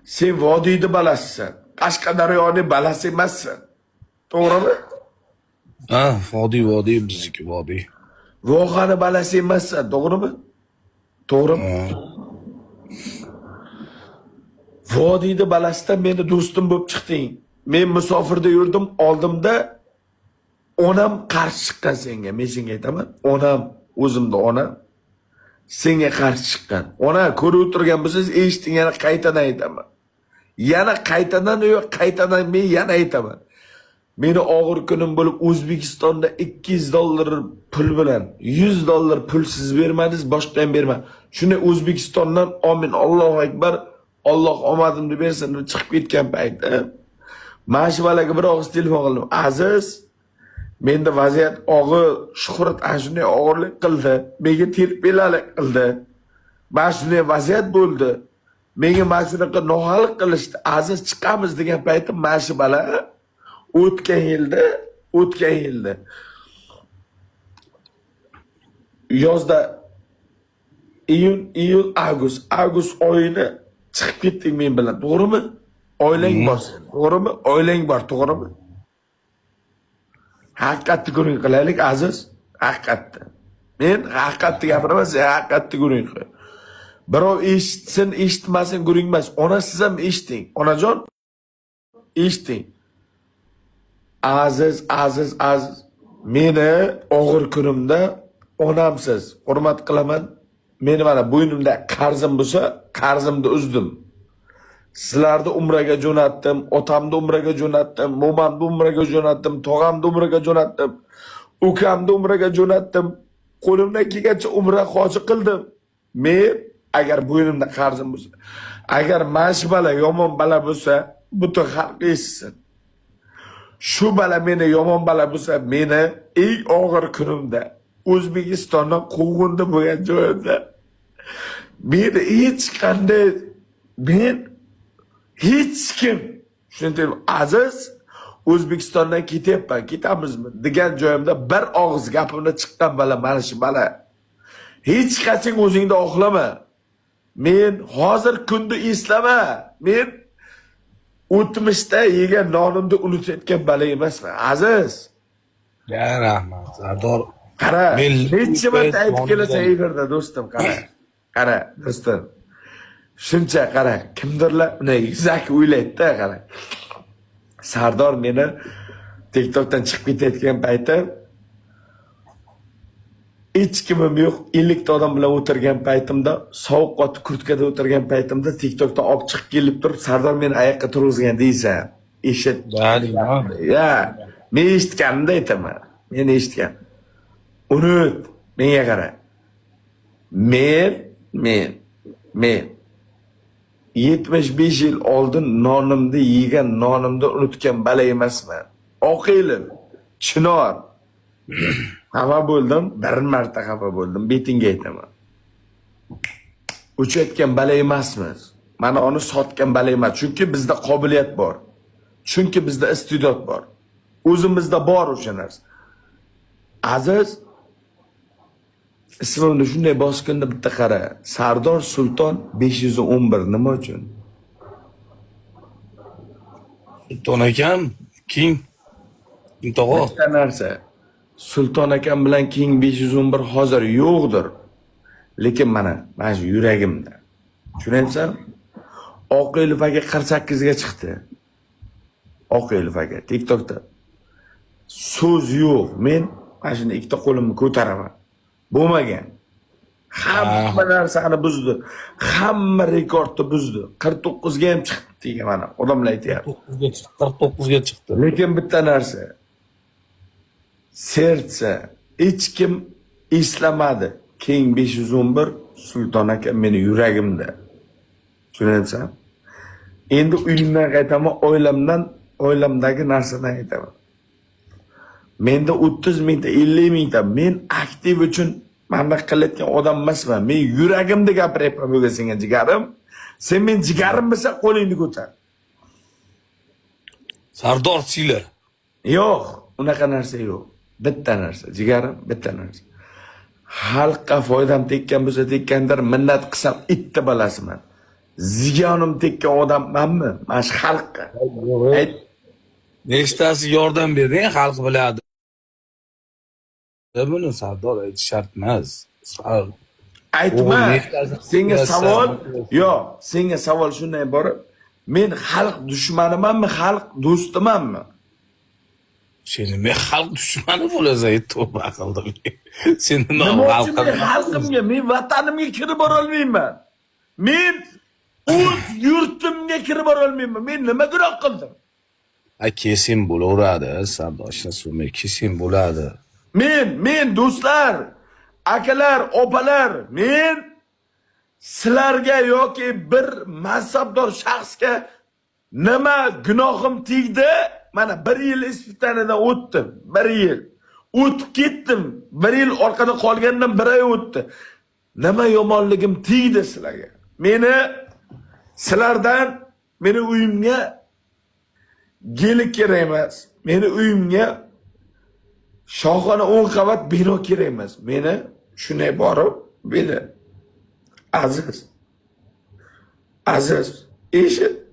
Sen vodiyni balasisan. Qashqadaryoning balasi emassan. To'g'rimi? Ha, vodiy bizniki vodiy. Vohani balasi emassan, to'g'rimi? To'g'rimi? Ha. Vodiyni balasidan meni do'stim bo'lib chiqding. Men musofirda yurdim, oldimda onam qarshi chiqqan senga. Men senga aytaman, onam, o'zimda onam senga qarshi chiqqan. Ona ko'rib o'tirgan bo'lsangiz, eshiting, yana qaytadan aytaman. Yana qaytadan men yana aytaman. Meni og'ir kunim bo'lib O'zbekistonda $200 pul bilan $100 pulsiz bermadingiz, boshqa ham berma. Shuni O'zbekistondan amin, Allohu akbar, Alloh omadimni bersin deb chiqib ketgan paytda mana shu balaga bir og'iz telefon qildim. Aziz, menda vaziyat og'ir, Shuhrat ana shunday og'irlik qildi, menga terpelalik qildi. Mana shunday vaziyat bo'ldi. Menga mana shunaqa nohaqlik qilishdi. Aziz, chiqamiz degan paytim mana shu bala o'tgan yilda yozda iyul, avgust oyini chiqib ketdik men bilan, to'g'rimi? Oilang bor sen, to'g'rimi? Oilang bor, to'g'rimi? Haqiqatni ko'ring qilaylik Aziz, haqiqatni. Men haqiqatni gapiraman, sen haqiqatni ko'ring. Birov eshitsin, eshitmasin ko'ring emas. Ona siz ham eshiting. Onajon, eshiting. Aziz. Meni og'ir kunimda onamsiz. Hurmat qilaman. Meni mana bo'ynimda qarzim bo'lsa, qarzimni uzdim. Sizlarni umraga jo'natdim, otamni umraga jo'natdim, momamni umraga jo'natdim, tog'amni umraga jo'natdim, ukamni umraga jo'natdim. Qo'limdan kelgancha umra hoji qildim. Men agar bo'ynimda qarzim bo'lsa, agar mana bala yomon bala bo'lsa, butun xalq eshitsin. Shu bala meni yomon bala bo'lsa, meni eng og'ir kunimda O'zbekistondan quvg'indi bo'lgan joyimda meni hech kim shunday Aziz, O'zbekistondan ketyapman, ketamizmi degan joyimda bir og'iz gapimni chiqqan bala mana shu bala. Hech qachon o'zingda oqlama. Men hozir kunni eslama. Men o'tmishda yegan nonimni unutayotgan bala emasman, Aziz. Ya rahmat, Sardor. Qara, necha marta aytib kelasan efirda do'stim, qara, do'stim. Shuncha qara, kimdirlar uni yuzaki o'ylaydi-da, qara. Sardor meni TikTokdan chiqib ketayotgan paytim hech kimim yo'q, 50 ta odam bilan o'tirgan paytimda, sovuq qotib kurtkada o'tirgan paytimda TikTokdan olib chiqib kelib turib, Sardor meni oyoqqa turg'izgan deysan. Eshit. Ya, men eshitganimda aytaman. Men eshitgan. Unut, menga qara. Men 75 yil oldin nonimni yegan, nonimni unutgan bala emasman. Oqilim, Chinor. Xafa bo'ldim, bir marta xafa bo'ldim, betingga aytaman. O'chayotgan bala emasmiz. Mana uni sotgan bala emas, chunki bizda qobiliyat bor. Chunki bizda iste'dod bor. O'zimizda bor o'sha narsa. Aziz, ismimni shunday bosganda bitta qara. Sardor Sulton 511 nima uchun? Sulton akam, King tog'a. Bitta narsa. Sulton akam bilan King 511 hozir yo'qdir. Lekin mana shu yuragimda. Tushunaysan? Oqilov aka 48 ga chiqdi. Oqilov aka TikTokda. So'z yo'q. Men mana shuni ikkita qo'limni ko'taraman. Bo'lmagan. Hamma narsani buzdi. Hamma rekordni buzdi. 49 ga ham chiqdi degan mana odamlar aytayapti. 49 ga chiqdi. Lekin bitta narsa. Sertsa hech kim eslamadi. King 511 Sulton aka meni yuragimda. Tushunaysan? Endi uyimdan qaytaman, oilamdagi narsadan aytaman. Menda 30 mingta, 50 mingta, men aktiv uchun mana qilayotgan odam emasman. Men yuragimda gapiryapman bo'lgan senga jigarim. Sen men jigarim bo'lsa qo'lingni ko'tar. Sardor sila. Yo'q, unaqa narsa yo'q. Bitta narsa, jigarim, bitta narsa. Xalqqa foydam tekkan bo'lsa tekkandir, minnat qilsam itta balasiman. ziyonim tekkan odammanmi? Mana shu xalqqa. Ayt. Nechtasi yordam berding, xalq biladi. Buni Sardor aytish shart emas. Aytma. O'g'il nechtasi- Senga Yes, savol, sir. yo'q, senga savol shunday iborat. Men xalq dushmanimanmi, xalq do'stimanmi? Seni men xalq dushmani bo'lasan, tavba qildim. Sen nima Nima uchun xalqqa? men xalqimga, men vatanimga kirib bora olmayman? Men o'z yurtimga kirib bora olmayman. Men nima gunoh qildim? Kesin bo'laveradi, Sardor so'may kesin bo'ladi. Men do'stlar, akalar, opalar, men sizlarga yoki bir mansabdor shaxsga nima gunohim tegdi? Mana 1 yil ispitanidan o'tdim. 1 yil. O'tib ketdim. 1 yil orqada qolgandan 1 oy o'tdi. Nima yomonligim tegdi sizlarga? Sizlardan meni uyimga geli kerak emas. Meni uyimga shohona 10 qavat bino kerak emas. Meni shunday borib, beli Aziz, eshit.